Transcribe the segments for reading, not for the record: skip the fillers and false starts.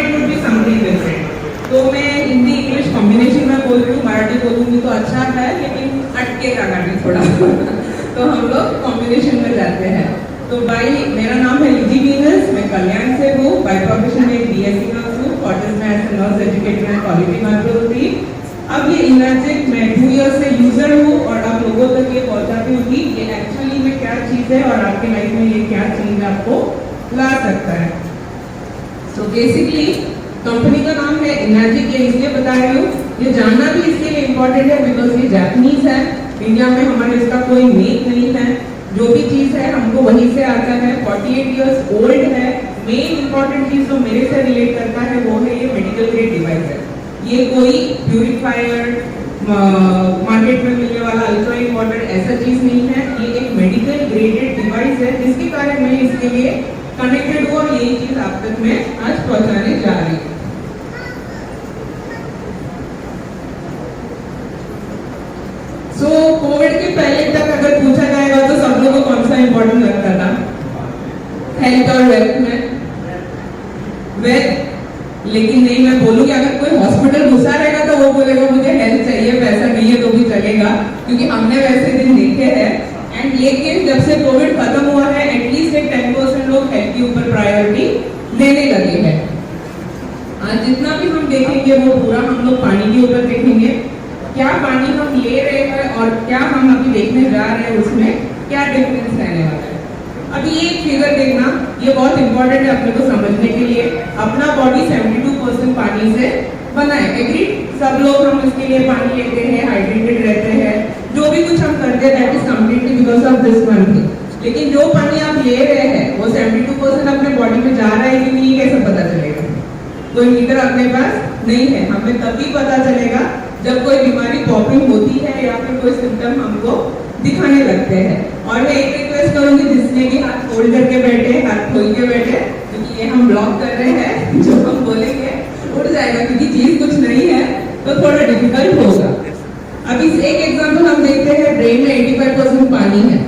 it would be something different. तो मैं Hindi English combination में बोल रही हूँ, मराठी बोलूँगी तो अच्छा है लेकिन अटकेगा गाड़ी थोड़ा तो हम लोग कॉम्बिनेशन में जाते हैं। तो भाई मेरा नाम है लिजी वीनस, मैं कल्याण से हूँ, बाय प्रोफेशन में बीएससी नर्स हूँ, कॉटन में as nurse educator and quality control थी। अब ये इनर्जिक मैं 2 ईयर से यूजर हूँ और आप लोगों तक ये पहुँचाती हूँ कि ये एक्चुअली में क्या चीज़ है और आपके लाइफ में ये क्या चीज़ आपको ला सकता है। तो बेसिकली कंपनी का नाम है इनर्जिक, ये इसलिए बता रही हूँ, ये जानना भी इसके लिए इम्पोर्टेंट है बिकॉज ये जापानीज है, इंडिया में हमारे इसका कोई मेक नहीं है, जो भी चीज़ है हमको वहीं से आता है, 48 इयर्स ओल्ड है। मेन इंपॉर्टेंट चीज़ जो मेरे से रिलेट करता है वो है ये मेडिकल ग्रेड डिवाइस है। ये कोई प्यूरिफायर मार्केट में मिलने वाला अल्कलाइन वाटर ऐसा चीज़ नहीं है, ये एक मेडिकल ग्रेडेड डिवाइस है जिसके कारण मैं इसके लिए कनेक्टेड हुआ और यही चीज़ आप तक मैं आज पहुंचाने जा रही हूँ। कोविड के पहले तक अगर पूछा जाएगा तो सब लोगों को कौन सा इंपॉर्टेंट लगता था? हेल्थ और वेल्थ में वेल्थ। लेकिन नहीं, मैं बोलूँगी अगर कोई हॉस्पिटल घुसा रहेगा तो वो बोलेगा मुझे हेल्थ चाहिए, पैसा नहीं है तो भी चलेगा, क्योंकि हमने वैसे दिन देखे हैं। एंड लेकिन जब से कोविड खत्म हुआ है एटलीस्ट एक 10% लोग हेल्थ के ऊपर प्रायोरिटी देने लगे हैं। आज जितना भी हम देखेंगे वो पूरा हम लोग पानी के ऊपर देखेंगे, क्या पानी हम ले रहे हैं और क्या हम अभी देखने जा रहे हैं उसमें क्या डिफरेंस रहने वाला है। अभी ये फिगर देखना, ये बहुत इंपॉर्टेंट है अपने को समझने के लिए। अपना बॉडी 72% पानी से बना है, एग्री? सब लोग हम इसके लिए पानी लेते हैं, हाइड्रेटेड रहते हैं, जो भी कुछ हम करते हैं that is completely because of this one thing. लेकिन जो पानी आप ले रहे हैं वो 72% अपने बॉडी में जा रहा है कि नहीं, कैसे पता चलेगा? कोई मीटर अपने पास नहीं है, हमें तभी पता चलेगा जब कोई बीमारी पॉपिंग होती है या फिर कोई सिम्टम हमको दिखाने लगते हैं। और मैं एक रिक्वेस्ट करूंगी, जिसने भी हाथ फोल्ड करके बैठे, हाथ खोल के बैठे, क्योंकि ये हम ब्लॉक कर रहे हैं, जो हम बोलेंगे उड़ जाएगा क्योंकि चीज कुछ नहीं है तो थोड़ा डिफिकल्ट होगा। अब इस एक एग्जाम्पल हम देखते हैं, ब्रेन में 85% पानी है,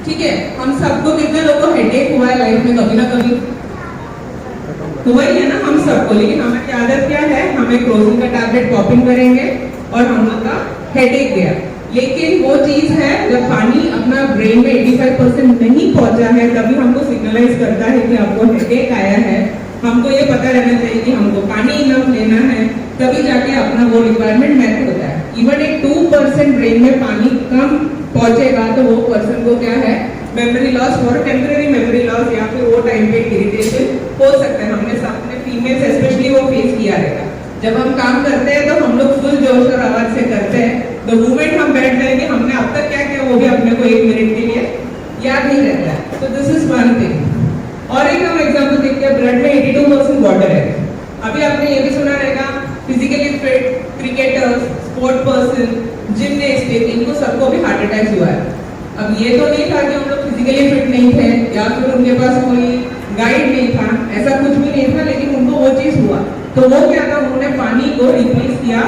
ठीक है? हम सबको, कितने लोगों को हेडेक हुआ है लाइफ में कभी ना कभी? हुआ ही है ना हम सबको, लेकिन हमारी आदत क्या है, हमें क्रोसिन का टैबलेट पॉपिंग करेंगे और हम लोग का हेडेक गया। लेकिन वो चीज है जब पानी अपना ब्रेन में 85% नहीं पहुंचा है तभी हमको सिग्नलाइज करता है कि आपको हेडेक आया है। हमको ये पता रहना चाहिए कि हमको पानी इनफ लेना है, तभी जाके अपना वो रिक्वायरमेंट मैच होता है। इवन एक 2% ब्रेन में पानी कम पहुंचेगा तो वो पर्सन को क्या है, मेमोरी लॉस और टेम्परेरी मेमोरी लॉस या फिर वो टाइम पे इरिटेशन हो सकता है। हमने सबने फीमेल्स स्पेशली वो फेस किया रहेगा। जब हम काम करते हैं तो हम लोग फुल जोश और आवाज से करते हैं, तो मूवमेंट हम बैठ जाएंगे, हमने अब तक क्या किया वो भी अपने को 1 मिनट के लिए याद नहीं रहता है। तो दिस इज वन थिंग। और एक हम एग्जाम्पल देखते हैं, ब्लड में 82% वाटर है। अभी आपने ये भी सुना रहेगा, physically fit cricketers, sport person, gymnastic, इनको सबको भी हार्ट अटैक हुआ है। अब ये तो नहीं था कि हम लोग फिजिकली फिट नहीं थे या फिर उनके पास कोई गाइड नहीं था, ऐसा कुछ भी नहीं था, लेकिन उनको वो चीज हुआ। तो वो क्या था, उन्होंने पानी को रिप्लेस किया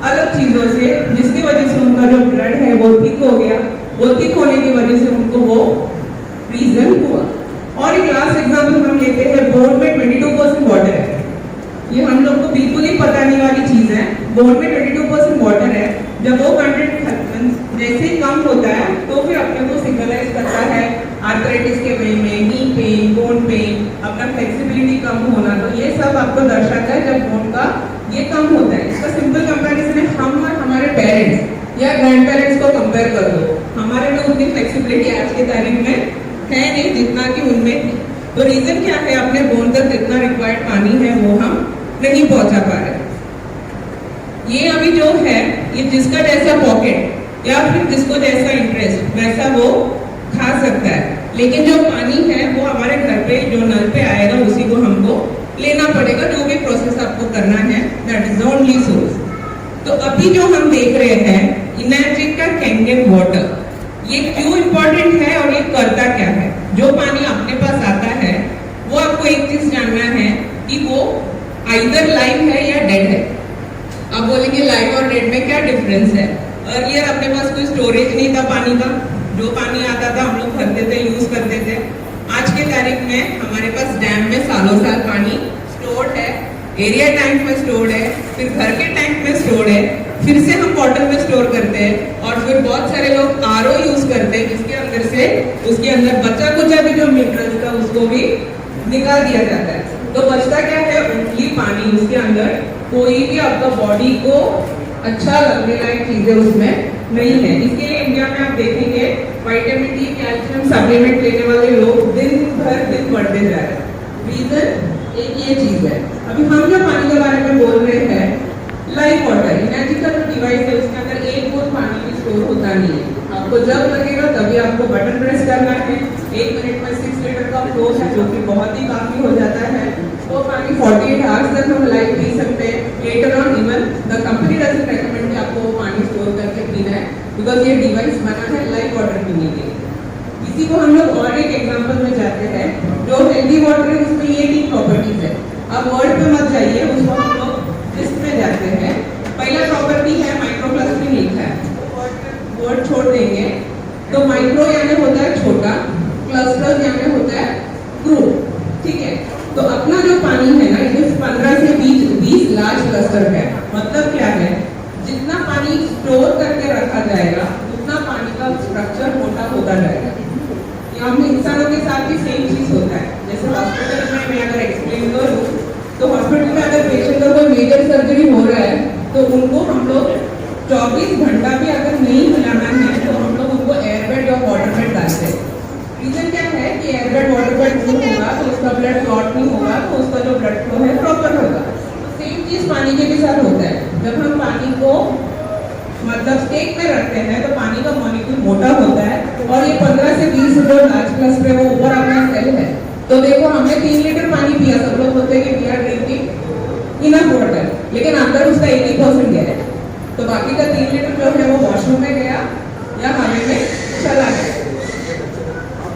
अलग चीजों से, जिसकी वजह से उनका जो ब्लड है वो थिक हो गया। वो थिक होने की वजह से उनको वो रीजन हुआ। और एक लास्ट एग्जाम्पल हम लेते हैं, बोन में 22% वाटर है। ये हम लोग को बिल्कुल ही पता नहीं वाली चीज है। बोन में 22% वाटर है, जब वो कंटेंट जैसे ही कम होता है तो फिर अपने को सिग्नलाइज करता है आर्थराइटिस के वे में, नी पेन, बोन पेन, अपना फ्लेक्सिबिलिटी कम होना। तो ये सब आपको दर्शाता है जब बोन का ये कम होता है। इसका सिंपल कंपैरिजन है, हम और हमारे पेरेंट्स या ग्रैंड पेरेंट्स को कंपेयर कर दो, हमारे में उतनी फ्लेक्सिबिलिटी आज के तारीख में है नहीं जितना कि उनमें थी। तो रीजन क्या है, अपने बोन तक जितना रिक्वायर्ड पानी है वो हम नहीं पहुंचा पा रहे। ये अभी जो है, ये जिसका जैसा पॉकेट या फिर जिसको जैसा इंटरेस्ट वैसा वो खा सकता है, लेकिन जो पानी है वो हमारे घर पे जो नल पे आएगा उसी को हमको लेना पड़ेगा। जो भी प्रोसेस आपको करना है that is the only source. तो अभी जो हम देख रहे हैं इनर्जिक का कैंगन वाटर, ये क्यों इंपॉर्टेंट है और ये करता क्या है? जो पानी अपने पास आता है वो आपको एक चीज जानना है कि वो आइदर लाइव है या डेड है। अब बोलेंगे लाइव और डेड में क्या डिफरेंस है? अर्लियर अपने पास कोई स्टोरेज नहीं था पानी का, जो पानी आता था हम लोग भरते थे, यूज करते थे। आज के तारीख में हमारे पास डैम में सालों साल पानी स्टोर्ड है एरिया टैंक में स्टोर्ड है, फिर घर के टैंक में स्टोर्ड है, फिर से हम बॉटल में स्टोर करते हैं और फिर बहुत सारे लोग आरओ यूज करते हैं जिसके अंदर से उसके अंदर बचा कुचा भी जो मिनरल्स था उसको भी निकाल दिया जाता है। तो बचता क्या है, ओनली पानी। उसके अंदर कोई भी आपका बॉडी को अच्छा लगने लायक चीजें उसमें नहीं है। इसके लिए इंडिया में आप देखेंगे विटामिन डी, कैल्शियम सप्लीमेंट लेने वाले लोग दिन बढ़ते जा रहे हैं। रीजन एक ये चीज है। अभी हम जो पानी के बारे में बोल रहे हैं, लाइफ वाटर एनर्जी का जो डिवाइस है उसके अंदर एक बूंद पानी भी स्टोर होता नहीं है। आपको जब लगेगा तभी आपको बटन प्रेस करना है। 1 मिनट में 6 लीटर का फ्लो है जो कि बहुत ही काफी हो जाता है। वो पानी 48 आवर्स तक हम लाइफ पी सकते हैं। Later on even the company doesn't recommend कि आपको वो पानी स्टोर करके पीना है, बिकॉज ये डिवाइस बना है लाइफ वाटर पीने के लिए। इसी को हम लोग और एक एग्जांपल में जाते हैं। जो हेल्दी वाटर है उसमें ये 3 प्रॉपर्टीज है। अब वर्ड पे मत जाइए, उसको हम लोग लिस्ट में जाते हैं। पहला प्रॉपर्टी है माइक्रो क्लस्टरिंग लिखा है, वर्ड छोड़ देंगे। तो माइक्रो यानी होता है छोटा, क्लस्टर यानी होता है ग्रुप, ठीक है। तो अपना जो पानी है ना, ये 15 से 20 लार्ज क्लस्टर है। मतलब क्या है, जितना पानी स्टोर करके रखा जाएगा उतना पानी का स्ट्रक्चर मोटा होता जाएगा। हम इंसानों के साथ भी सेम चीज होता है। जैसे हॉस्पिटल में मैं अगर एक्सप्लेन करूँ तो हॉस्पिटल में अगर पेशेंट का कोई मेजर सर्जरी हो रहा है तो उनको हम लोग 24 घंटा भी अगर नहीं हिलाना है तो हम लोग उनको एयरबेड या वाटर बेड डालते हैं। रीजन क्या है कि एयरबेड वाटर बेड नहीं होगा तो उसका ब्लड क्लॉट नहीं होगा, तो उसका जो ब्लड फ्लो है प्रॉपर होगा। सेम चीज पानी के भी साथ होता है। जब हम पानी को मतलब स्टेक में रखते हैं तो पानी का मॉलिक्यूल मोटा होता है और ये 15 से 20 जो लार्ज क्लस्टर है वो ऊपर अपना सेल है। तो देखो हमने 3 लीटर पानी पिया, सब लोग बोलते हैं कि we are drinking enough water, लेकिन अंदर उसका 80% गया है। तो बाकी का 3 लीटर जो है वो वॉशरूम में गया या हवा में चला गया।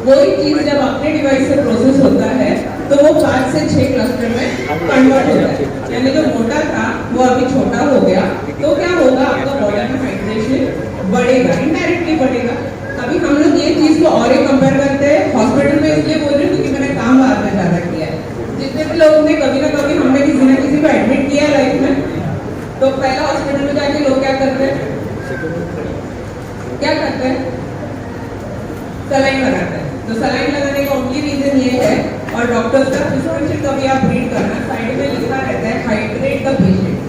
वही चीज जब अपने डिवाइस से प्रोसेस होता है तो वो 5 से 6 क्लस्टर में कन्वर्ट होता है। यानी जो मोटा था वो अभी छोटा हो गया। तो क्या होगा, आपका बॉडी में हाइड्रेशन बढ़ेगा, इनडायरेक्टली बढ़ेगा। अभी हम लोग ये चीज को और ही कंपेयर करते हैं हॉस्पिटल में, इसलिए बोल रही हूँ क्योंकि मैंने काम बाहर में ज्यादा किया है। जितने भी लोगों ने कभी ना कभी हमने किसी ना किसी को एडमिट किया है लाइफ में, तो पहला हॉस्पिटल में जाके लोग क्या करते हैं, सलाइन लगाते हैं। तो सलाइन लगाने का ओनली रीजन ये है, और डॉक्टर्स का प्रिस्क्रिप्शन कभी आप रीड करना, साइड में लिखा रहता है हाइड्रेट द पेशेंट।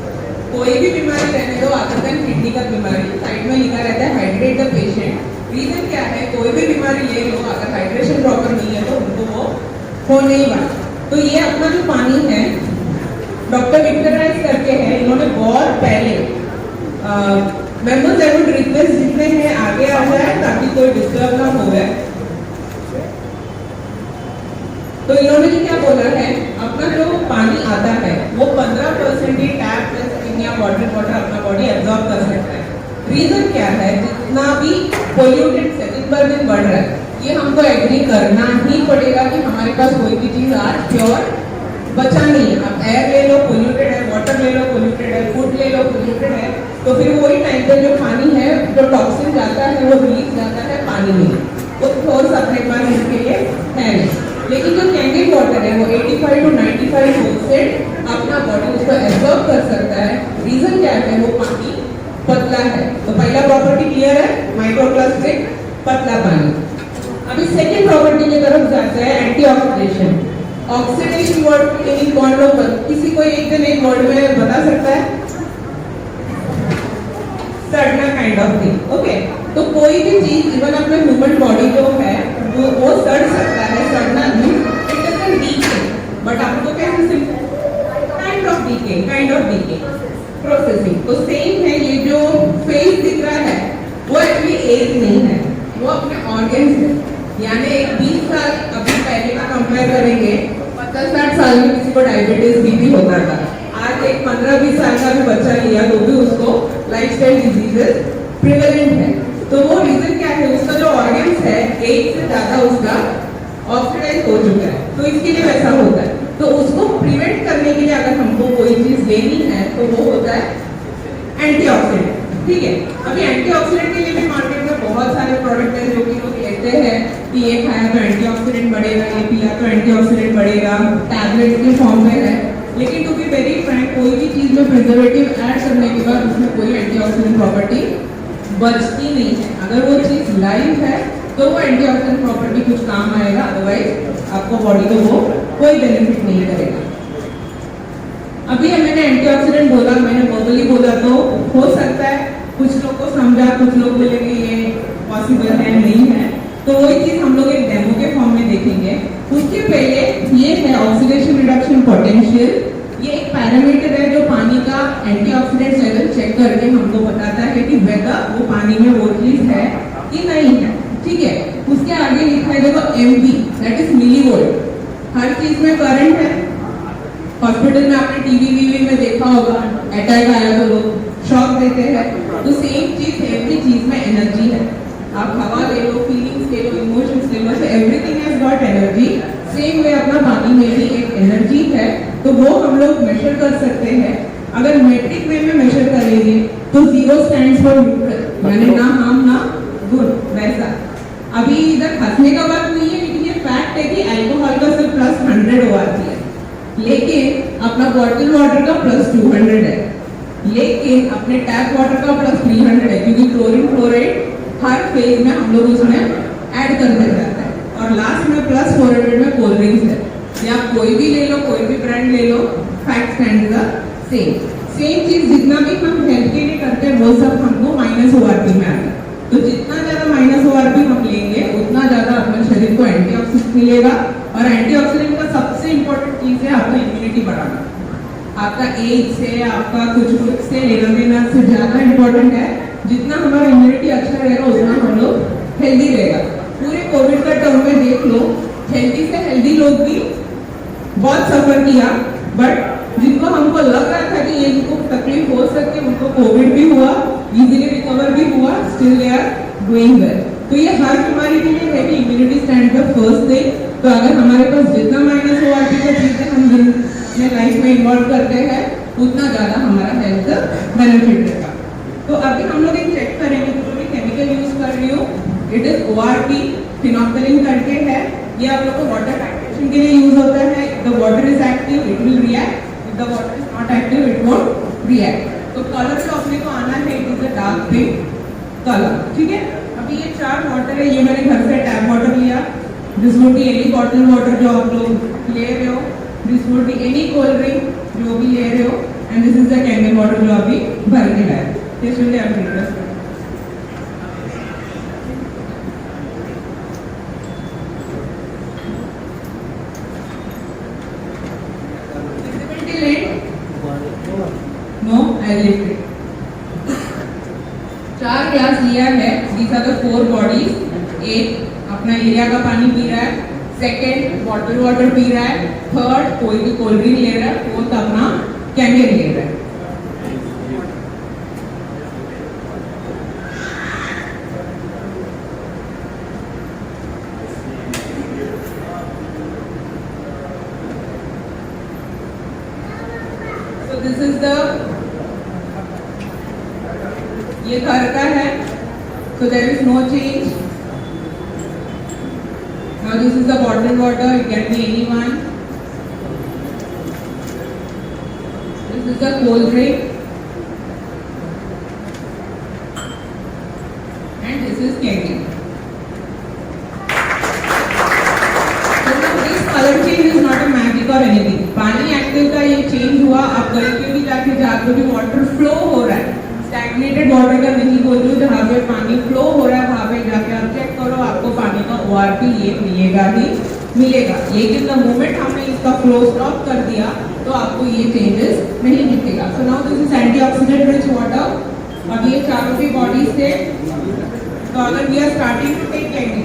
कोई भी बीमारी रहने दो, अदर देन किडनी का बीमारी, साइड में लिखा रहता है हाइड्रेट द पेशेंट। रीजन क्या है, कोई भी बीमारी ले लो, अगर हाइड्रेशन प्रॉपर नहीं है तो उनको वो हो नहीं पाता। तो ये अपना जो पानी है डॉक्टर विक्टर राइस करके है, इन्होंने बहुत पहले मेंबर्स आई वुड रिक्वेस्ट जितने हैं आगे आ जाए ताकि कोई डिस्टर्ब ना हो जाए। तो इन्होंने क्या बोला है, अपना जो पानी आता है वो 15% ही टैप या वाटर अपना बॉडी एब्जॉर्ब कर सकता है। रीजन क्या है, जितना भी पोल्यूटेड से दिन बर दिन बढ़ रहा है, ये हमको एग्री करना ही पड़ेगा कि हमारे पास कोई भी चीज आज प्योर बचा नहीं है। अब एयर ले लो पोल्यूटेड है, वाटर ले लो पोल्यूटेड है, फूड ले लो पोल्यूटेड है, तो फिर वही टाइम पे जो पानी है, जो टॉक्सिन जाता है वो रिलीज जाता है पानी में, वो सोर्स अपने पास इसके लिए है नहीं। लेकिन जो कैंडिड वाटर है वो 85 to 95% अपना बॉडी उसको एब्जॉर्ब कर सकता है। रीजन क्या है, वो पानी पतला है। तो पहला प्रॉपर्टी क्लियर है, माइक्रोक्लस्टरिंग, पतला पानी। अभी सेकेंड प्रॉपर्टी की तरफ जाते हैं, एंटीऑक्सीडेशन। ऑक्सीडेशन वर्ड इन कौन लोग, किसी को एक दिन एक वर्ड में बता सकता है, सड़ना काइंड ऑफ थिंग, ओके। तो कोई भी चीज इवन अपने ह्यूमन बॉडी जो है वो सड़ सकता है, सड़ना नहीं, इट डजंट डीके, बट आपको कैसे काइंड ऑफ डीके प्रोसेसिंग। तो सेम है, ये जो फेस दिख रहा है वो एक्चुअली एज नहीं है, वो अपने ऑर्गन्स है। यानी एक 20 साल अभी पहले का कंपेयर करेंगे, 50-60 साल में किसी को डायबिटीज बीपी होता था। आज एक 15-20 साल का भी बच्चा लिया तो भी उसको लाइफस्टाइल डिजीजेस प्रिवेलेंट है। तो वो रीजन क्या है, उसका जो ऑर्गन्स है एज से ज्यादा उसका ऑक्सीडाइज हो चुका है, तो इसके लिए वैसा होता है। तो उसको प्रिवेंट करने के लिए अगर हमको कोई चीज लेनी है तो वो होता है एंटीऑक्सीडेंट, ठीक है। अभी एंटीऑक्सीडेंट के लिए भी मार्केट में बहुत सारे प्रोडक्ट हैं जो कि लोग कहते हैं कि ये खाया तो एंटीऑक्सीडेंट बढ़ेगा, ये पिया तो एंटीऑक्सीडेंट बढ़ेगा, टैबलेट के फॉर्म में है। लेकिन टू बी वेरी चीज में प्रिजर्वेटिव ऐड करने के बाद उसमें कोई एंटीऑक्सीडेंट प्रॉपर्टी बचती नहीं है। अगर वो चीज लाइव है तो वो एंटीऑक्सीडेंट प्रॉपर्टी कुछ काम आएगा, अदरवाइज आपको बॉडी को वो कोई बेनिफिट नहीं करेगा। अभी मैंने एंटीऑक्सीडेंट बोला, मैंने वर्बली बोला, तो हो सकता है कुछ लोग को समझा, कुछ लोग बोलेंगे ये पॉसिबल है नहीं है, तो वही चीज हम लोग एक डेमो के फॉर्म में देखेंगे। उसके पहले ये है ऑक्सीडेशन रिडक्शन पोटेंशियल। ये एक पैरामीटर है जो पानी का एंटीऑक्सीडेंट लेवल चेक करके हमको बताता है कि वेदर वो पानी में वो चीज है कि नहीं है। ठीक है, उसके आगे लिखा है देखो एमवी, दैट इज मिलीवोल्ट। हर चीज में करंट है। हॉस्पिटल में आपने टीवी में देखा होगा, अटैक आया तो लोग शॉक देते हैं, तो सेम चीज एवरी चीज में एनर्जी है। आप हवा ले लो, फीलिंग्स ले लो, इमोशंस ले लो, so everything has got energy। Same way अपना पानी में भी एक एनर्जी है, तो वो हम लोग मेजर कर सकते हैं। अगर मेट्रिक वे में मेजर करेंगे तो 0 स्टैंड्स फॉर न्यूट्रल, यानी ना हार्म ना गुड, वैसा। अभी इधर हंसने का बात नहीं है, लेकिन ये फैक्ट है कि अल्कोहल का सिर्फ प्लस 100 ORP है, लेकिन अपना बॉटल वाटर का प्लस 200 है, लेकिन अपने टैप वाटर का प्लस 300 है, क्योंकि क्लोरीन फ्लोराइड हर फेज में हम लोग उसमें ऐड करते जाते हैं। और लास्ट में प्लस 400 में कोल्ड ड्रिंक्स है। या कोई भी ले लो, कोई भी ब्रांड ले लो, फैक्ट स्टैंड सेम चीज जितना भी हम हेल्थ के लिए करते हैं वो सब हमको माइनस ORP में आता है। तो जितना ज्यादा माइनस ORP हम लेंगे उतना ज्यादा अपने शरीर को एंटीऑक्सीडेंट मिलेगा। और एंटीऑक्सीडेंट का सबसे इंपॉर्टेंट चीज है आपका इम्यूनिटी बढ़ाना। आपका एज से, आपका कुछ से लेना देना से ज्यादा इंपॉर्टेंट है। जितना हमारा इम्यूनिटी अच्छा रहेगा उतना हम लोग हेल्दी रहेगा। पूरे कोविड का टर्म में देख लो, हेल्दी से हेल्दी लोग भी बहुत सफर किया, बट जिनको हमको लग रहा था कि ये इनको तकलीफ हो सकती है, उनको कोविड भी हुआ, इजीली रिकवर भी हुआ, still they are doing well. तो ये हर बीमारी के लिए है कि इम्यूनिटी स्टैंड पर फर्स्ट थिंग। तो अगर हमारे पास जितना माइनस ORP का चीजें हम अपने लाइफ में इन्वॉल्व करते हैं उतना ज्यादा हमारा हेल्थ बेनिफिट रहेगा। तो अभी हम लोग एक चेक करेंगे, जो भी केमिकल यूज कर रही हूँ, इट इज ORP, फिनोक्सिलिन करके है। ये आप लोग को वाटर एक्टिवेशन के लिए यूज होता है। The water is active it will react, if the water is not active it won't react. तो कलर जो अपने को आना है it is a dark pink colour. ठीक है, अभी ये 4 वाटर है, ये मैंने घर से टैप वाटर लिया। This would be any bottle water जो आप लोग ले रहे हो, this would be any cold drink जो भी ले रहे हो, and this is the candle water जो अभी भर के लाए। This will be our interest. Visibility late? No, I lift it. 4 glass लिया है, these are the 4 bodies। एक अपना एरिया का पानी पी रहा है, सेकेंड बॉटल वाटर पी रहा है, थर्ड कोई भी कोल्ड ड्रिंक ले रहा है, फोर्थ अपना कैंडल ले रहा है। दिस इज द, ये घर का है, so there is no change. Now this is the bottled water, it can be anyone. This is the cold drink, and this is candy. So now this color change is not a magic or anything. पानी active का ये change हुआ, आप कहीं पे भी जाके जाते भी वाटर फ्लो हो रहा है, स्टैग्नेटेड वाटर का नहीं बोल रही हूँ, जहाँ पे पानी फ्लो हो रहा है वहाँ पे जाके आप चेक करो, आपको पानी का ORP ये मिलेगा ही मिलेगा। लेकिन द मोमेंट हमने इसका फ्लो स्टॉप कर दिया तो आपको ये चेंजेस नहीं दिखेगा। So now this is antioxidant rich water. अब ये चारों की बॉडी से, तो अगर we are starting to take candy,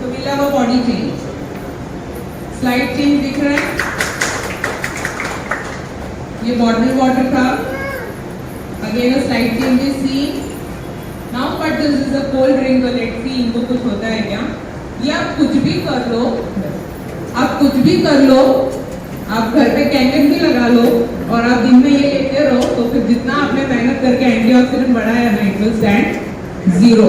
तो will have a body change, slide change दिख रहा है। ये बॉटल वाटर था, again a slide change is seen. Now but this is a cold drink, let's see इनको कुछ होता है क्या। ये आप कुछ भी कर लो, आप कुछ भी कर लो, आप घर पे कैंडल भी लगा लो और आप दिन में ये लेते रहो, तो फिर जितना आपने मेहनत करके एंटीऑक्सीडेंट बढ़ाया ना, इट विल स्टैंड 0।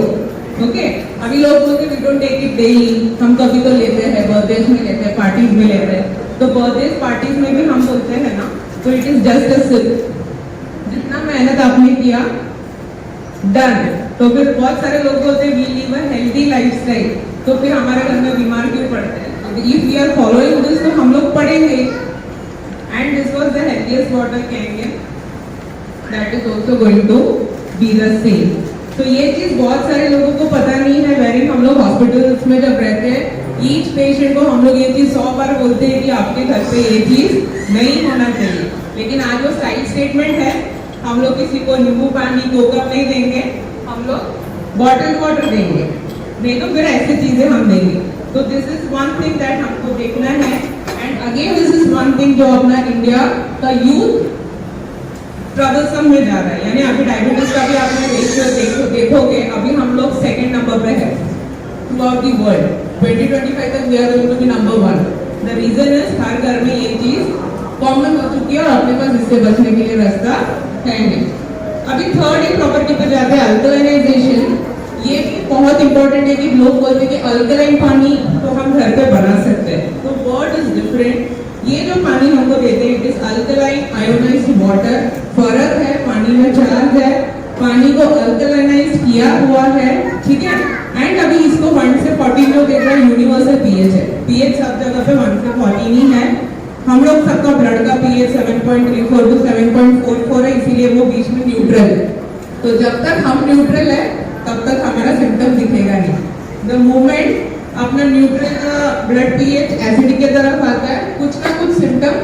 ओके अभी लोग बोलते we don't take it daily, हम कभी तो लेते हैं, बर्थडेज में लेते हैं, पार्टीज में लेते हैं, तो बर्थडेज पार्टीज में भी हम बोलते हैं ना, तो it is just a sip, जितना मेहनत आपने किया डन। तो फिर बहुत सारे लोग बोलते हैं we live a healthy lifestyle, तो फिर हमारे घर में बीमार क्यों पड़ते हैं? If we are following this तो हम लोग पढ़ेंगे। And this was the healthiest water can that is also going to be the same. तो ये चीज बहुत सारे लोगों को पता नहीं है, वेरी हम लोग हॉस्पिटल्स में जब रहते हैं ईच पेशेंट को हम लोग ये चीज 100 बार बोलते हैं कि आपके घर पे ये चीज नहीं होना चाहिए, लेकिन आज वो साइड स्टेटमेंट है, हम लोग किसी को नींबू पानी कोकम नहीं देंगे, हम लोग बॉटल वाटर देंगे, नहीं तो फिर ऐसी चीजें हम देंगे। तो this is one thing that हमको देखना है। And again this is one thing जो अपना इंडिया का यूथ ट्रबलसम में जा रहा है, यानी अभी डायबिटीज का भी आपने रेशियो देखोगे अभी हम लोग सेकंड नंबर पे है थ्रू आउट दी वर्ल्ड। 2025 तक we are going to be number 1। The reason is हर घर में ये चीज कॉमन हो चुकी है और अपने पास इससे बचने के लिए रास्ता है नहीं। अभी थर्ड एक प्रॉपर्टी पे जाते हैं अल्कलाइनाइजेशन। ये भी बहुत इंपॉर्टेंट है कि लोग बोलते हैं कि अल्कलाइन पानी तो हम घर पे बना सकते हैं, तो वर्ड इज डिफरेंट। ये जो पानी हमको देते हैं it is alkaline ionised water. फर्क है, पानी में चार्ज है, पानी को अल्कलाइनाइज किया हुआ है, ठीक है। एंड अभी इसको 1 से 14 जो देख रहे हैं यूनिवर्सल पीएच है, पीएच सब जगह पे 1 से 14 ही है। हम लोग सबका ब्लड का पीएच 7.34 टू 7.44 है, इसीलिए वो बीच में न्यूट्रल है। तो जब तक हम न्यूट्रल है तब तक हमारा सिम्टम दिखेगा नहीं। द मोमेंट अपना न्यूट्रल ब्लड पीएच एसिडिक की तरफ आता है, कुछ ना कुछ सिम्टम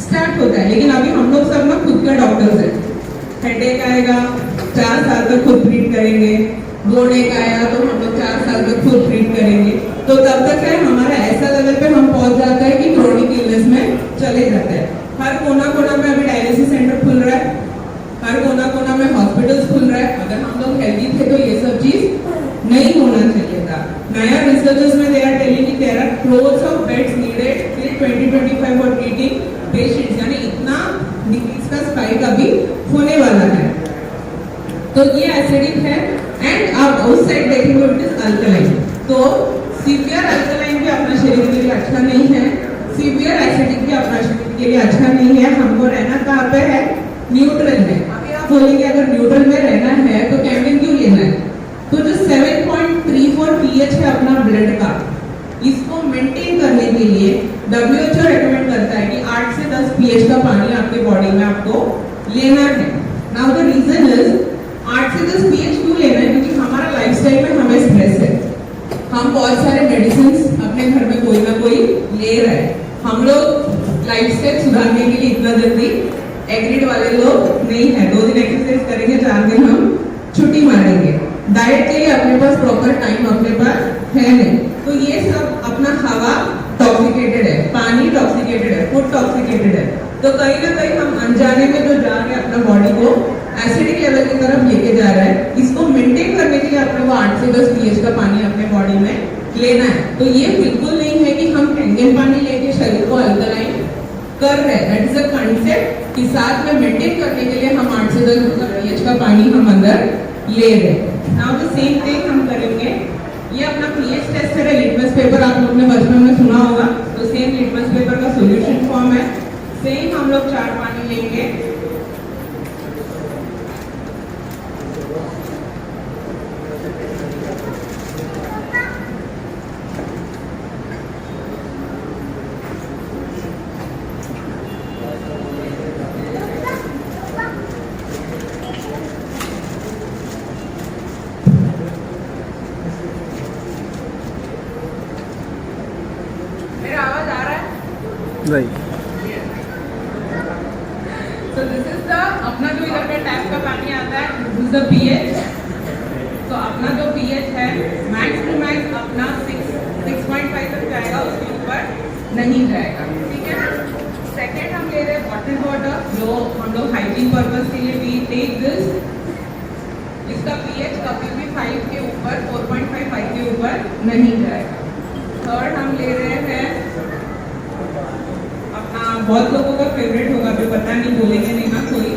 स्टार्ट होता है। लेकिन अभी हम लोग सब ना खुद के डॉक्टर्स हैं, हेडेक आएगा 4 साल तक खुद ट्रीट करेंगे, बोर्डेक आया तो हम लोग 4 साल तक खुद ट्रीट करेंगे। तो तब तक है हमारा ऐसा लेवल पे हम पहुंच जाता है कि क्रोनिक इलनेस में चले जाते हैं। हर कोना कोना में अभी डायलिसिस सेंटर खुल रहा है, हर कोना कोना में हॉस्पिटल्स खुल रहा है। अगर हम लोग हेल्दी थे तो ये सब चीज नहीं होना चाहिए था। नया रिसर्चेस में दे आर टेलिंग कि there are crores of beds needed till 2025 for treating patients, यानी इतना डिजीज का स्पाइक अभी होने वाला है। तो ये एसिडिक है। एंड आप उस साइड देखेंगे इट इज अल्कलाइन। तो सीवियर अल्कलाइन भी अपना शरीर के लिए अच्छा नहीं है, सीवियर एसिडिक भी अपना शरीर के लिए अच्छा नहीं है। हमको रहना कहाँ पे है? न्यूट्रल में। अभी आप बोलेंगे अगर न्यूट्रल में रहना है तो कैम्बिन क्यों लेना है? तो जो 7.34 पीएच है अपना ब्लड का, इसको मेंटेन करने के लिए WHO रेकमेंड करता है कि 8 से 10 पीएच का पानी आपके बॉडी में आपको लेना है। नाउ द रीजन इज 8 से 10 पीएच क्यों लेना है? क्योंकि हमारा लाइफस्टाइल में हमें स्ट्रेस है, हम बहुत सारे मेडिसिन अपने घर में कोई ना कोई ले रहे हैं। हम लोग लाइफस्टाइल सुधारने के लिए इतना जल्दी एग्रीड वाले लोग नहीं है। 2 दिन एक्सरसाइज करेंगे, 4 दिन हम छुट्टी मारेंगे। डाइट के लिए अपने पास प्रॉपर टाइम अपने पास है नहीं। तो ये सब अपना हवा टॉक्सिकेटेड है, पानी टॉक्सिकेटेड है, फूड टॉक्सिकेटेड है। तो कहीं ना कहीं हम अनजाने में जो जा रहे हैं अपना बॉडी को एसिडिक लेवल की तरफ लेके जा रहा है। इसको मेंटेन करने के लिए अपने को 8 से 10 पीएच का पानी अपने बॉडी में लेना है। तो ये बिल्कुल नहीं है कि हम कैंगन पानी लेके शरीर को अल्कलाइन कर रहे हैं। दैट इज अ कांसेप्ट कि साथ में मेंटेन करने के लिए हम 8 से 10 पीएच का पानी हम अंदर ले रहे हैं। नाउ द सेम थिंग हम करेंगे। ये अपना पीएच टेस्ट है, लिटमस पेपर आप लोग ने बचपन में सुना होगा, तो सेम लिटमस पेपर का सॉल्यूशन फॉर्म है। सेम हम लोग 4 पानी लेंगे, नहीं। So this is the अपना जो इधर पे टैप का पानी आता है, this is the pH। तो अपना जो pH है मैक्स टू मैक्स अपना 6.5 तक जाएगा, उसके ऊपर नहीं जाएगा, ठीक है। सेकेंड हम ले रहे हैं बॉटल वाटर, जो हम लोग हाइजीन पर्पज के लिए वी टेक दिस। इसका pH कभी भी 5 के ऊपर 4.5 के ऊपर नहीं जाएगा। थर्ड हम ले रहे हैं बहुत लोगों का फेवरेट होगा, जो पता नहीं बोलेंगे नहीं ना कोई,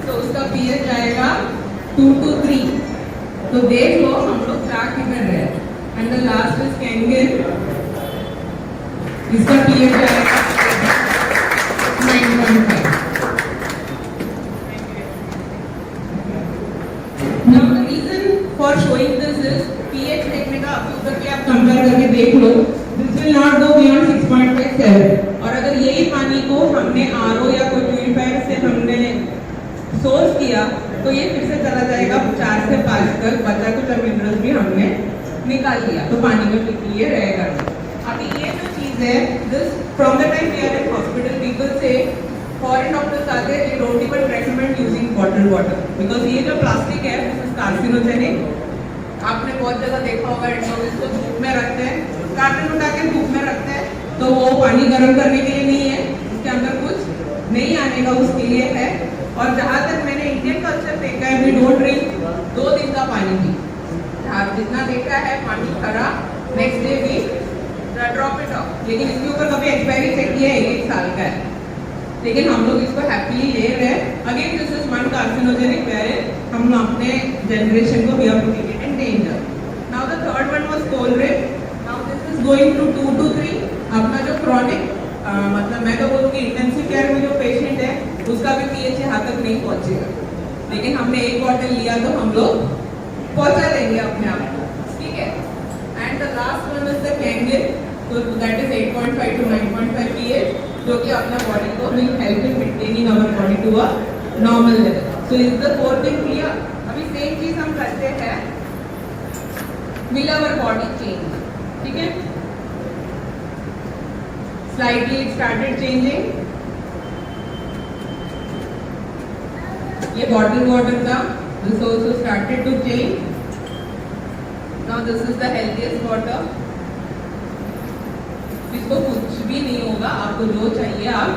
तो उसका पीएच आएगा 2 to 3। तो देख लो हम लोग क्या कर रहे हैं. And the last is Kangen. इसका पीएच आएगा 9.5. Now the reason for showing this is pH देखने का अभी ऊपर के आप कंपेयर करके देख लो. This will not go beyond 6.57. और अगर यही पानी को हमने RO या कोई प्यूरिफायर से हमने सोर्स किया तो ये फिर से चला जाएगा 4 से 5 तक. बचा कुछ मिनरल्स भी हमने निकाल लिया तो पानी में फिर ये रहेगा. अभी ये जो चीज है, this from the time we are in hospital people से फॉरेन डॉक्टर्स आते हैं, they don't even recommend using bottle water because ये जो प्लास्टिक है दिस इज कार्सिनोजेनिक. आपने बहुत जगह देखा होगा इसको धूप में रखते हैं, कार्टन उठा के धूप में रखते हैं तो वो पानी गर्म करने के लिए नहीं है, उसके अंदर कुछ नहीं आने का उसके लिए है. और जहाँ तक मैंने इंडियन कल्चर देखा है, वी डोंट ड्रिंक 2 दिन का पानी भी. आप जितना देखा है पानी खराब, नेक्स्ट डे भी ड्रॉप इट ऑफ. लेकिन इसके ऊपर कभी एक्सपायरी चेक किया है, 1 साल का है, लेकिन हम लोग इसको हैप्पीली ले रहे हैं. Again this is one carcinogenic where हम अपने जनरेशन को we are putting it in danger. Now the third one was coloured. Now this is going to 2 to 3. अपना जो क्रॉनिक मतलब मैं तो बोलूँगी इंटेंसिव केयर में जो पेशेंट है उसका भी पीएच यहाँ तक नहीं पहुँचेगा, लेकिन हमने 1 बॉटल लिया तो हम लोग पहुँचा देंगे अपने आप को. ठीक है. And the last one is the Kangen. तो दैट इज 8.5 to 9.5 pH, जो कि अपना बॉडी को will help in maintaining our body to a normal level. So is the 4th thing clear. अभी सेम चीज हम करते हैं, विल आवर बॉडी चेंज. ठीक है. Slightly it started changing. ये बॉटल वाटर का this also started to change. Now this is the healthiest water. इसको कुछ भी नहीं होगा, आपको जो चाहिए आप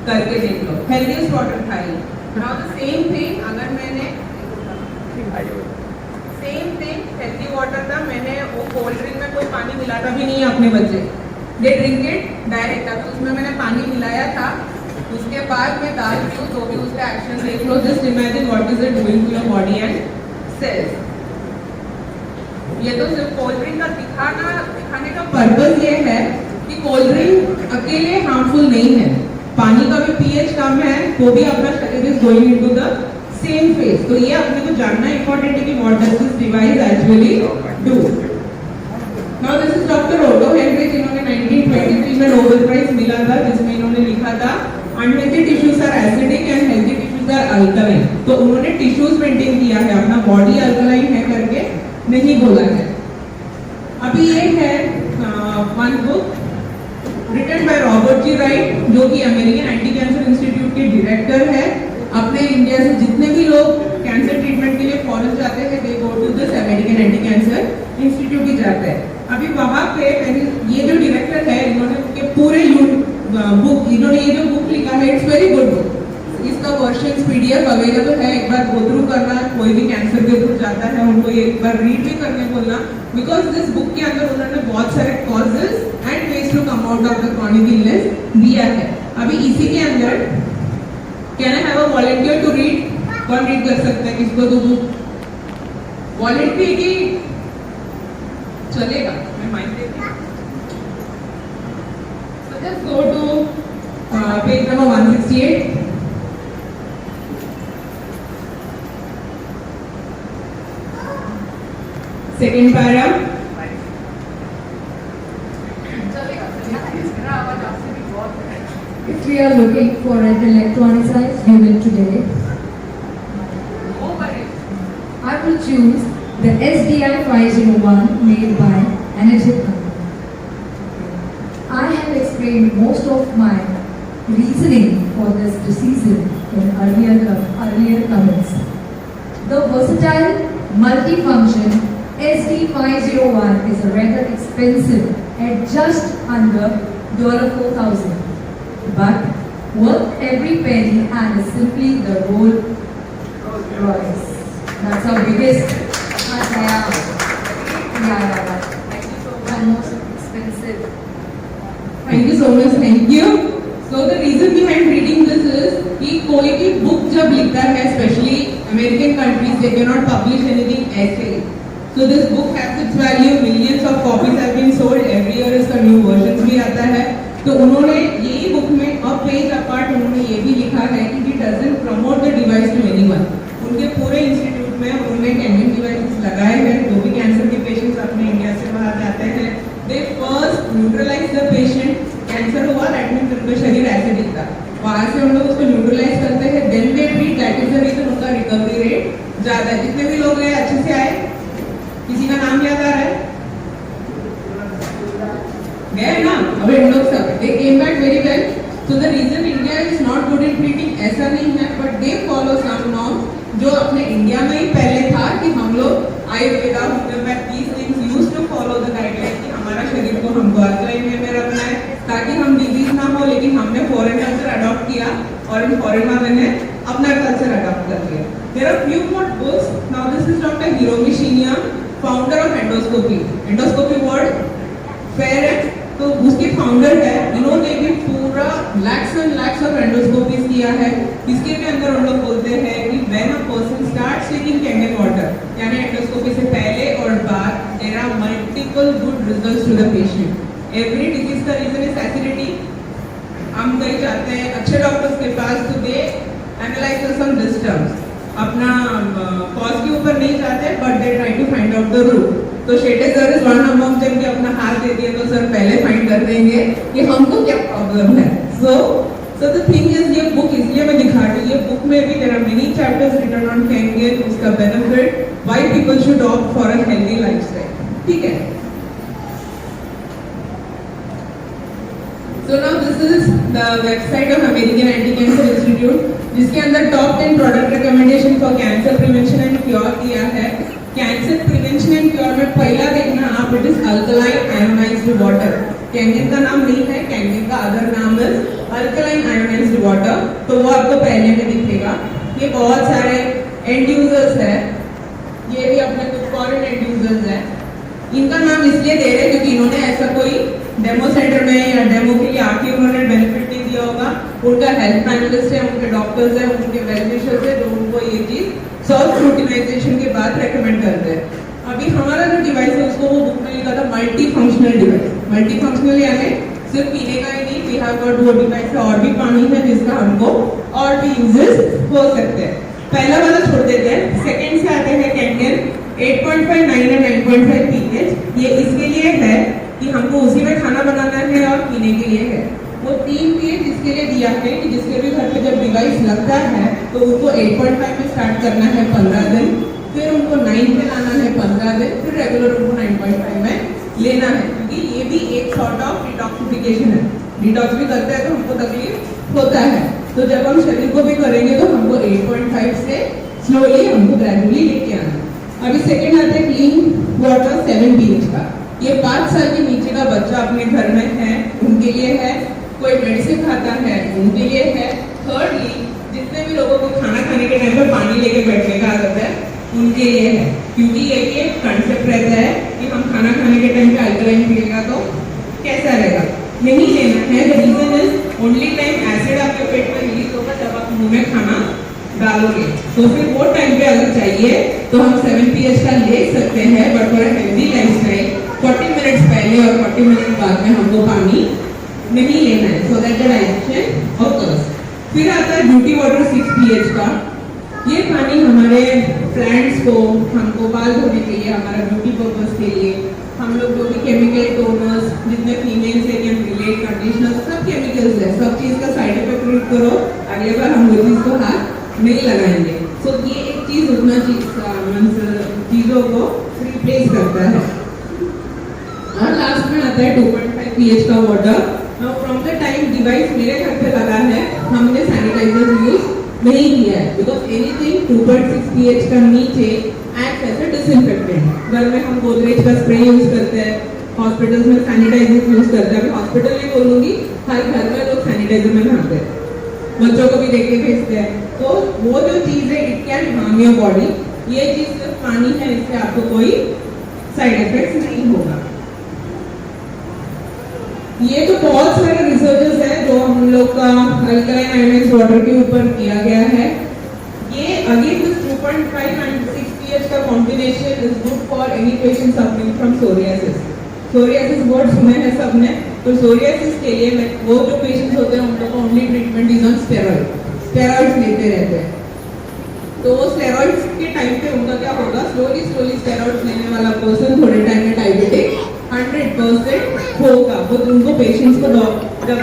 करके देख लो. हेल्थीएस्ट वाटर खाइए. नाउ द सेम थिंग, अगर मैंने सेम थिंग हेल्थी वाटर था, मैंने वो कोल्ड ड्रिंक में कोई पानी मिलाता भी नहीं है अपने बच्चे, दे ड्रिंक इट डायरेक्ट. अब उसमें मैंने पानी मिलाया था, उसके बाद मैं दाल पीऊँ तो भी उसका एक्शन देख लो. Just imagine what is it doing to your body and cells. ये तो सिर्फ कोल्ड ड्रिंक का दिखाने का पर्पस ये है कि कोल्ड ड्रिंक अकेले हार्मफुल नहीं है, पानी का भी पीएच कम है तो भी अपना शरीर is going into the same phase. तो ये अपने को जानना इंपॉर्टेंट है कि what does this device actually do. Now this is doctor Otto Heinrich. इन्होंने 1923 में नोबेल प्राइज मिला था जिसमें इन्होंने लिखा था unhealthy tissues are acidic and healthy tissues are alkaline. तो उन्होंने टिश्यूज मेंटेन किया है, अपना बॉडी अल्कलाइन है करके नहीं बोला है. अभी ये है one book written by Robert G Wright, जो कि अमेरिकन एंटी कैंसर इंस्टीट्यूट के डायरेक्टर है. अपने इंडिया से जितने भी लोग कैंसर ट्रीटमेंट के लिए फॉरेन जाते हैं they go to this American anti cancer institute ही जाते हैं. अभी वहाँ पे ये जो डायरेक्टर है इन्होंने पूरे बुक, इन्होंने ये जो बुक लिखा है इट्स वेरी गुड बुक. इसका वर्जन पीडीएफ अवेलेबल है, एक बार गो थ्रू करना. कोई भी कैंसर के थ्रू जाता है उनको ये एक बार रीड भी करने बोलना, बिकॉज दिस बुक के अंदर उन्होंने बहुत सारे causes and ways to come out of the chronic illness दिया है. अभी इसी के अंदर can I have a volunteer to read. कौन रीड कर सकता है, किसको दो बुक? वॉलंटियर की चलेगा, मैं माइक देती हूँ. So just go to page number 168. Second para. If we are looking for an electronicized unit today, I will choose the SDI 501 made by Energetic Company. I have explained most of my reasoning for this decision in earlier comments. The versatile multifunction SD501 is a rather expensive at just under $4,000, but worth every penny and is simply the Rolls Royce. That's our biggest. Yeah. The most expensive. Thank you so much. Thank you. So the reason behind reading this is कि कोई भी book जब लिखता है, especially American countries, they cannot publish anything essay. So this book has to hits value, millions of copies have been sold, every year इसका new version भी आता है। तो उन्होंने यही बुक में और पेज अपार्ट उन्होंने ये भी लिखा है कि he doesn't promote the device to anyone. उनके पूरे इंस्टीट्यूट में उन्होंने कैंगन डिवाइसेस लगाए हैं। जो भी कैंसर के पेशेंट्स अपने इंडिया से बाहर जाते हैं, they first neutralize the patient. Cancer हुआ, दैट मीन्स उनका शरीर ऐसे दिखता, वहाँ से हम लोग उसको न्यूट्रलाइज करते हैं, then they treat, that is the reason उनका रिकवरी रेट ज्यादा है। जितने भी लोग गए अच्छे से आए, किसी का नाम याद आ रहा है? गए ना? अब इन लोग सब they came back very well. So the reason India is not good in treating ऐसा नहीं है, but they follow some norms जो अपने इंडिया में ही पहले था कि हम लोग Ayurveda, homeopath, these things used to follow the guideline कि हमारा शरीर को हमको अल्कलाइन में रखना है ताकि हम डिजीज ना हो। लेकिन हमने फॉरेन कल्चर अडॉप्ट किया और इन फॉरेन वाले ने अपना कल्चर अडॉप्ट कर लिया। There are few more books. Now this is doctor Hiromi Shinya, founder of endoscopy. Endoscopy word fair है, तो उसके फाउंडर है। इन्होंने भी पूरा lakhs and lakhs of endoscopies किया है। इसके भी अंदर हम लोग बोलते हैं कि when a person starts taking Kangen water, यानी एंडोस्कोपी से पहले और बाद, देयर आर multiple good results to the patient. Every disease का रीजन इज एसिडिटी। हम कहीं जाते हैं अच्छे डॉक्टर्स के पास, तो दे एनालाइज सम डिस्टर्ब्स, अपना कॉज के ऊपर नहीं जाते, but they try to find out the root. तो शेटे सर इस वन अमंग जब भी अपना हाथ दे दिए तो सर पहले फाइंड कर देंगे कि हमको क्या प्रॉब्लम है। सो द थिंग इज, ये बुक इसलिए मैं दिखा रही हूँ, ये बुक में भी there are many chapters written on Kangen, उसका benefit, why people should opt for a healthy lifestyle. ठीक है, so now this is the website of American Anti-Cancer Institute, जिसके अंदर top 10 product recommendation for cancer prevention and cure दिया है। Cancer prevention and cure में पहला देखना आप, it is alkaline ionised water. Kangen का नाम नहीं है, कैंगन का अदर नाम है अल्कलाइन आयोनाइज्ड वाटर, तो वो आपको पहले में दिखेगा। ये बहुत सारे एंड यूजर्स है, ये भी अपने कुछ फॉरेन एंड यूजर्स है। इनका नाम इसलिए दे रहे क्योंकि इन्होंने ऐसा कोई डेमो सेंटर में या डेमो के लिए आके उन्होंने बेनिफिट नहीं दिया होगा। उनका हेल्थ पैनलिस्ट है, उनके डॉक्टर्स है, उनके वेल विशर्स है, जो उनको ये चीज सॉफ्ट रूटिनाइजेशन के बाद रेकमेंड करते हैं। अभी हमारा जो डिवाइस है उसको वो बुक में लिखा था multi functional device. Multi functional यानी सिर्फ पीने का ही नहीं, वी हैव गॉट वो डिवाइस है और भी पानी है जिसका हमको और भी यूजेस हो सकते हैं। पहला वाला छोड़ देते हैं, सेकंड से आते हैं कैंगन 8.5, 9 और 9.5 pH। ये इसके लिए है कि हमको उसी में खाना बनाना है और पीने के लिए है। वो 3 pH इसके लिए दिया है कि जिसके भी घर पे जब डिवाइस लगता है तो उनको 8.5 में स्टार्ट करना है 15 दिन, फिर उनको 9 पे लाना है 15 दिन, फिर रेगुलर उनको 9.5 में लेना है। क्योंकि ये भी एक सॉर्ट ऑफ डिटॉक्सिफिकेशन है, डिटॉक्स भी करते हैं तो हमको तकलीफ होता है। तो जब हम शरीर को भी करेंगे तो हमको 8.5 से स्लोली हमको ग्रेजुअली लेके आना है। अभी सेकेंड आता है क्लीन वाटर 7 pH का। ये 5 साल के नीचे का बच्चा अपने घर में है उनके लिए है, कोई मेडिसिन खाता है उनके लिए है। थर्डली, जितने भी लोगों को खाना खाने के टाइम पर पानी लेके बैठने का आदत है उनके लिए है, क्योंकि एक कंसेप्ट रहता है कि हम खाना खाने के टाइम पे अल्कलाइन पिएगा तो कैसा रहेगा, नहीं लेना है। The reason is only time acid आपके पेट में रिलीज होगा जब आप मुंह में खाना डालोगे, तो फिर वो टाइम पे अगर चाहिए तो हम 7 pH का ले सकते हैं, but for healthy lifestyle 40 minutes पहले और 40 मिनट बाद में हमको पानी नहीं लेना है, so that the digestion occurs. फिर आता है ब्यूटी वाटर 6 pH का। ये पानी हमारे प्लांट्स को, हमको बाल धोने के लिए, हमारा ब्यूटी पर्पस के लिए, हम लोग जो भी केमिकल टोनर्स, जितने फीमेल्स है कैन रिलेट, कंडीशनर, सब केमिकल्स है, सब चीज़ का साइड इफेक्ट रीड करो, अगले बार हम वो चीज़ को हाथ नहीं लगाएंगे। सो ये एक चीज़ उतना चीज़ों को रिप्लेस करता है। और लास्ट में आता है 2.5 pH का water. Now from the time device मेरे घर पे लगा है, हमने सैनिटाइजर यूज नहीं किया है, बिकॉज एनीथिंग 2.6 pH का नीचे एक्ट एज अ डिसइंफेक्टेंट। घर में हम गोदरेज का स्प्रे यूज करते हैं, हॉस्पिटल्स में सैनिटाइजर यूज करते हैं। अभी हॉस्पिटल नहीं बोलूंगी, हर घर में लोग सैनिटाइजर में नहाते हैं, बच्चों को भी देख के भेजते हैं। तो वो जो चीज़ है it can harm your body. ये चीज़ सिर्फ पानी है, इससे आपको कोई साइड इफेक्ट्स नहीं होगा। ये तो बहुत सारे रिसर्चेस है जो हम लोग का अल्कलाइन आयोनाइज्ड वाटर के ऊपर किया गया है। ये अगेन 2.5 and 6 pH TBH का combination is good for any patient suffering from psoriasis. Psoriasis word सुने हैं सबने, तो psoriasis के लिए वो जो पेशेंट्स होते हैं उन लोगों को only treatment is on steroid, steroids लेते रहते हैं। तो वो स्टेरॉइड्स के टाइम पे उनका क्या होगा, स्लोली स्लोली स्टेरॉइड्स लेने वाला पर्सन थोड़े टाइम में डायबिटिक 100% होगा। वो उनको पेशेंट्स को जब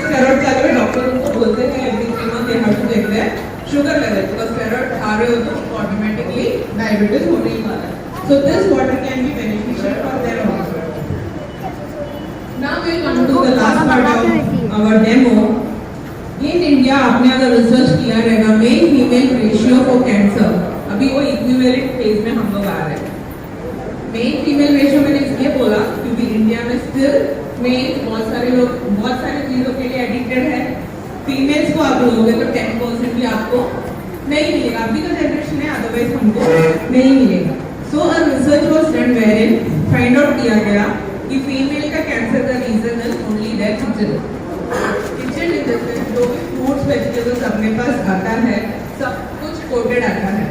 स्टेरॉइड चालू है डॉक्टर उनको बोलते हैं every 3 month they have to check their sugar level, because steroid खा रहे हो तो ऑटोमेटिकली डायबिटीज होने ही वाला है। So this water can be beneficial for there also. Now we come to the last part of our demo. In India आपने अगर रिसर्च किया रहेगा male female ratio for cancer, अभी वो इक्विवेलेंट फेज में हम लोग आ रहे हैं। मेल फीमेल रेशियो मैंने इसलिए बोला क्योंकि इंडिया में स्टिल मेल बहुत सारे लोग बहुत सारी चीजों के लिए एडिक्टेड है। फीमेल्स को आप लोगे तो 10% भी आपको नहीं मिलेगा, अभी का जनरेशन है, अदरवाइज हमको नहीं मिलेगा। So a research was done wherein find out किया गया कि फीमेल का कैंसर का reason is only their kitchen. Kitchen in the sense जो भी फ्रूट्स वेजिटेबल्स अपने पास आता है सब कुछ कोटेड आता है।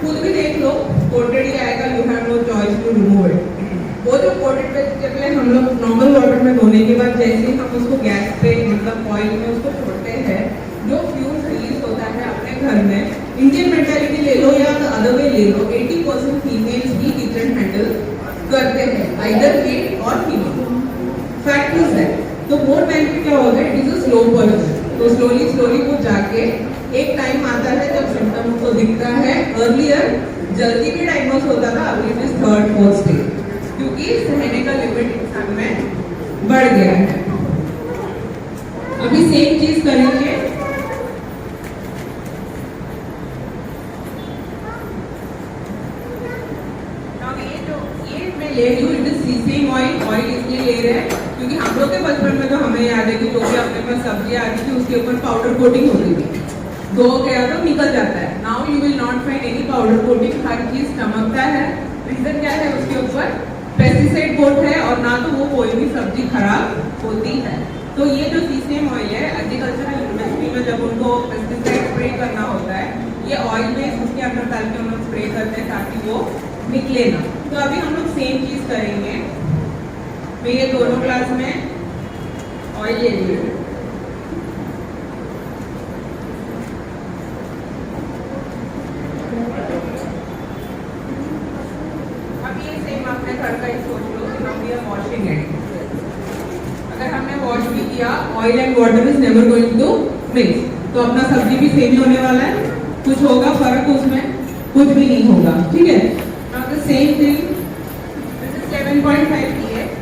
खुद भी देख लो कोटेड ही आएगा, you have no choice to remove it. वो जो कोटेड वेजिटेबल है हम लोग नॉर्मल वाटर में धोने के बाद जैसे ही हम उसको गैस पे मतलब ऑयल में उसको छोड़ते हैं, जो फ्यूम्स रिलीज होता है अपने घर में, इंडियन मेंटालिटी ले लो या अदर वे ले लो, 80% फीमेल्स ही किचन हैंडल करते हैं, आइदर मेल और फीमेल। Fact is that. तो मोर टाइम पे क्या होगा, it is a slow poison. तो स्लोली स्लोली वो जाके एक टाइम आता है जब सिम्टम को दिखता है। अर्लियर जल्दी भी डायग्नोस होता था, अभी it is 3rd 4th stage, क्योंकि सहने का लिमिट इंसान में बढ़ गया है। अभी सेम चीज करेंगे। ये मैं ले रही हूँ, it is sesame oil. Oil इसलिए ले रहे हैं क्योंकि हम लोग के बचपन में तो हमें याद है कि जो भी अपने पास सब्जियां आती थी उसके ऊपर पाउडर कोटिंग होती थी, धो गया तो निकल जाता है। Now you will not find any powder coating, हर चीज चमकता है। रीजन क्या है, उसके ऊपर पेस्टिसाइड कोट है और ना तो वो कोई भी सब्जी खराब होती है। तो ये जो सीसेम ऑयल है, एग्रीकल्चरल यूनिवर्सिटी में जब उनको पेस्टिसाइड स्प्रे करना होता है, ये ऑयल में उसके अंदर डाल के हम लोग स्प्रे करते हैं ताकि वो निकले ना। तो अभी हम लोग सेम चीज करेंगे। मैं ये दोनों ग्लास में ऑयल ले ली हूँ। अगर हमने वॉश भी किया, oil and water is never going to mix, तो अपना सब्जी भी सेम ही होने वाला है। कुछ होगा फर्क उसमें, कुछ भी नहीं होगा, ठीक है। Now the same thing, this is 7.5 pH।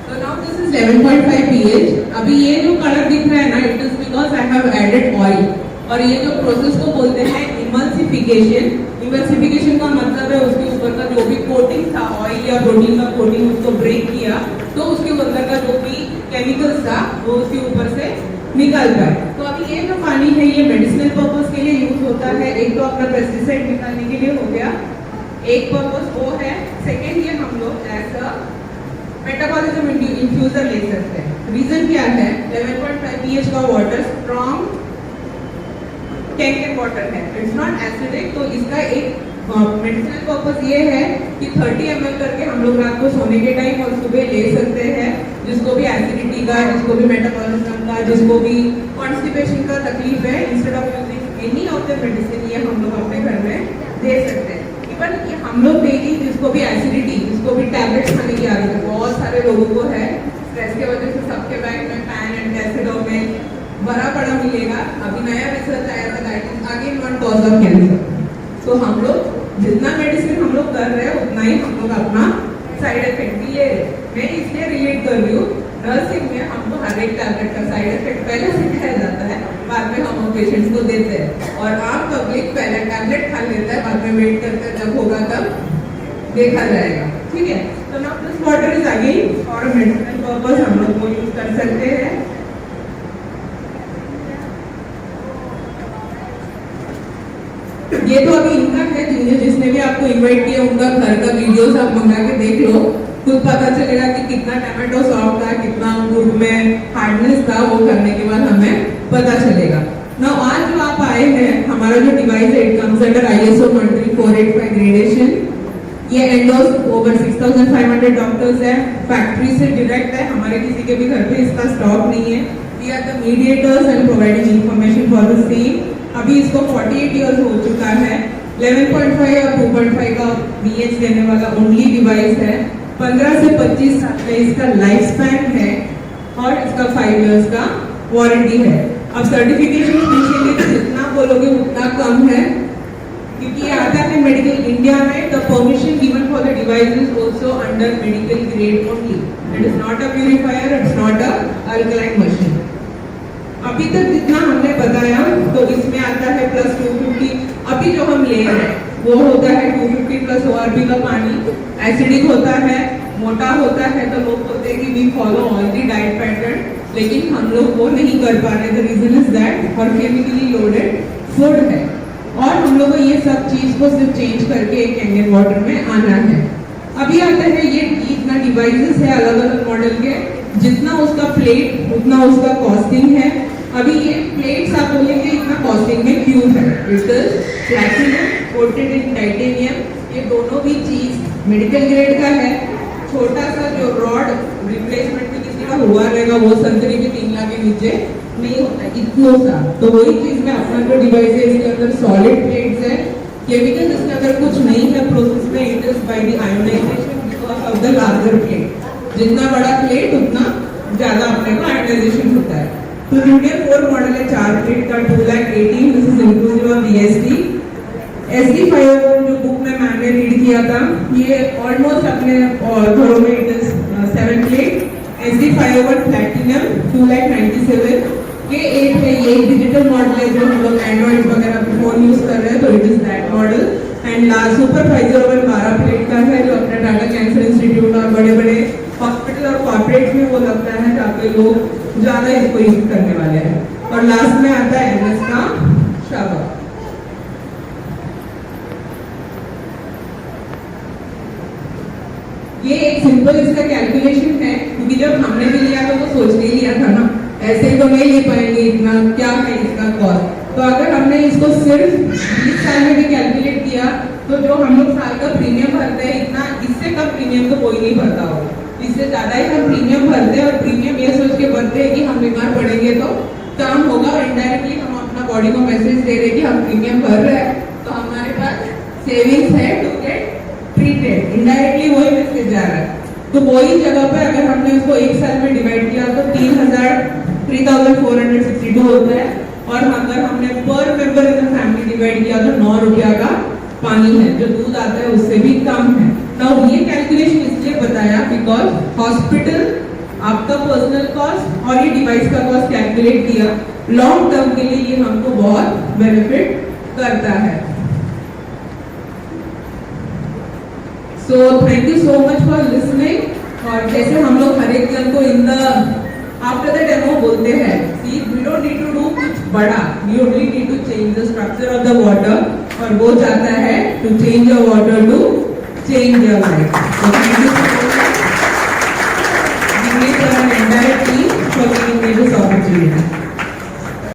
So now this is 11.5 pH। अभी ये जो कलर दिख रहा है ना, it is because I have added oil. और ये जो प्रोसेस को बोलते हैं इमल्सिफिकेशन। इमल्सिफिकेशन का मतलब है उसके ऊपर का जो भी कोटिंग था, ऑयल या प्रोटीन का कोटिंग, उसको ब्रेक किया तो उसके अंदर का जो भी केमिकल्स था वो उसके ऊपर से निकल पाए। तो अभी ये जो पानी है ये मेडिसिनल पर्पस के लिए यूज होता है। एक तो अपना पेस्टिसाइड निकालने के लिए हो गया, एक पर्पस वो है। सेकेंड, ये हम लोग ऐसा मेटाबॉलिज्म इन्फ्यूजर ले सकते हैं। रीजन क्या है, 11.5 pH का वाटर स्ट्रॉन्ग टैंक वाटर है, इट्स नॉट एसिडिक। तो इसका एक मेडिसिनल पर्पस ये है कि 30 ml करके हम लोग रात को सोने के टाइम और सुबह ले सकते हैं। जिसको भी एसिडिटी का, जिसको भी मेटाबॉलिज्म का, जिसको भी कॉन्स्टिपेशन का तकलीफ है, instead of using any of the medicine, ये हम लोग अपने घर में दे सकते हैं। इवन ये हम लोग डेली जिसको भी एसिडिटी, जिसको भी टैबलेट्स खाने की आदत है, बहुत सारे लोगों को है, स्ट्रेस के वजह से सबके बैग में पैन एंड एसिड में भरा पड़ा मिलेगा। अभी नया रिसर्च आया था, that is again one cause of cancer. तो हम लोग जितना मेडिसिन हम लोग कर रहे हैं उतना ही हम लोग अपना साइड इफेक्ट भी ले रहे हैं। मैं इसलिए रिलेट कर रही हूँ, नर्सिंग में हमको हर एक टैबलेट का साइड इफेक्ट पहले सिखाया जाता है, बाद में हम पेशेंट्स को देते हैं। और आम पब्लिक पहले टैबलेट खा लेता है, बाद में वेट करते हैं जब होगा तब देखा जाएगा, ठीक है। तो now this water is again for medicinal purpose, हम लोग वो यूज कर सकते हैं। ये तो अभी इनका है, जिसने भी आपको इनवाइट किया उनका घर का वीडियोस आप मंगा के देख लो। खुद पता चलेगा कि कितना टमाटो सॉफ्ट था, कितना अंगूर में हार्डनेस था, वो करने के बाद हमें पता चलेगा। नाउ आज जो आप आए हैं, हमारा जो डिवाइस है it comes under ISO 13485 gradation. ये एंडोस ओवर 6500 डॉक्टर्स है, फैक्ट्री से डायरेक्ट है, हमारे किसी के भी घर पे इसका स्टॉक नहीं है। We are the mediators and providing information for the same. अभी इसको 48 इयर्स हो चुका है। 11.5 और 2.5 का BH देने वाला ओनली डिवाइस है। 15 से 25 साल का इसका लाइफ स्पैन है और इसका 5 इयर्स का वारंटी है। अब सर्टिफिकेशन पूछेंगे तो जितना बोलोगे उतना कम है, क्योंकि ये आता है मेडिकल इंडिया में। The permission given for the device is also under medical grade only. It is not a purifier, it's not a alkaline machine. अभी तक जितना हमने बताया तो इसमें आता है प्लस 250। अभी जो हम ले रहे हैं वो होता है 250 प्लस ORP का पानी। एसिडिक होता है, मोटा होता है, तो लोग बोलते हैं कि we follow all the diet pattern, लेकिन हम लोग वो नहीं कर पा रहे। द रीजन इज दैट और केमिकली लोडेड फूड है और हम लोग को ये सब चीज को सिर्फ चेंज करके एक कैंगन वाटर में आना है। अभी आता है ये इतना डिवाइसेस है अलग अलग मॉडल के, जितना उसका प्लेट उतना उसका कॉस्टिंग है। अभी ये प्लेट्स आप बोलेंगे इतना कॉस्टिंग में क्यों है? It is platinum quoted in titanium. ये दोनों भी चीज मेडिकल ग्रेड का है। छोटा सा जो रॉड रिप्लेसमेंट में किसी का हुआ रहेगा वो संतरी के 3 लाख के नीचे नहीं होता, इतना सा। तो वही चीज में अपना जो डिवाइस है इसके अंदर सॉलिड प्लेट्स है। केमिकल इसके अंदर कुछ नहीं है प्रोसेस में। It is by the ionisation because of the larger plate. जितना बड़ा प्लेट उतना ज्यादा अपने को आयोनाइजेशन होता है। तो यूनियन 4 मॉडल है 4 प्लेट का 2,18,000। This is inclusive of BSD। SD501 जो बुक में मैंने रीड किया था, ये ऑलमोस्ट अपने घरों में it is 7 plate. SD501 platinum 2,97,000 के 8 है। ये डिजिटल मॉडल है जो हम लोग एंड्रॉइड वगैरह फोन यूज कर रहे हैं, तो it is that model. And last super 501 12 plate का है, जो अपने टाटा कैंसर इंस्टीट्यूट और बड़े बड़े हॉस्पिटल और कॉर्पोरेट में वो लगता है जहाँ पे लोग ज्यादा इसको यूज करने वाले हैं। और लास्ट में आता है MS का शावर। ये एक सिंपल इसका कैलकुलेशन है, क्योंकि जब हमने भी लिया तो सोच के लिया था ना, ऐसे ही तो नहीं ले पाएंगे इतना, क्या है इसका कॉस्ट। तो अगर हमने इसको सिर्फ 20 साल में भी कैलकुलेट किया तो जो हम लोग साल का प्रीमियम भरते हैं, इतना इससे कम प्रीमियम तो कोई नहीं भरता होगा। इससे ज्यादा ही हम प्रीमियम भरते हैं और प्रीमियम ये सोच के भरते हैं कि हम बीमार पड़ेंगे तो काम होगा, और इनडायरेक्टली हम अपना बॉडी को मैसेज दे रहे हैं कि हम प्रीमियम भर रहे हैं तो हमारे पास सेविंग्स है टू गेट ट्रीटेड। इनडायरेक्टली वही मैसेज जा रहा है। तो वही जगह पर अगर हमने उसको 1 साल में डिवाइड किया तो 3,462 होता है। और अगर हमने पर member in the family divide किया तो 9 रुपया का पानी है, जो दूध आता है उससे भी कम है। नाउ ये कैलकुलेशन इसलिए बताया बिकॉज हॉस्पिटल आपका पर्सनल कॉस्ट और ये डिवाइस का कॉस्ट कैलकुलेट किया। लॉन्ग टर्म के लिए ये हमको बहुत बेनिफिट करता है। So thank you so much for listening. और जैसे हम लोग हर एक जन को in the after the demo बोलते हैं, see we don't need to do कुछ बड़ा, we only need to change the structure of the water, और वो जाता है to change your water to change your life. So thank you so much for an entire team for giving me this opportunity.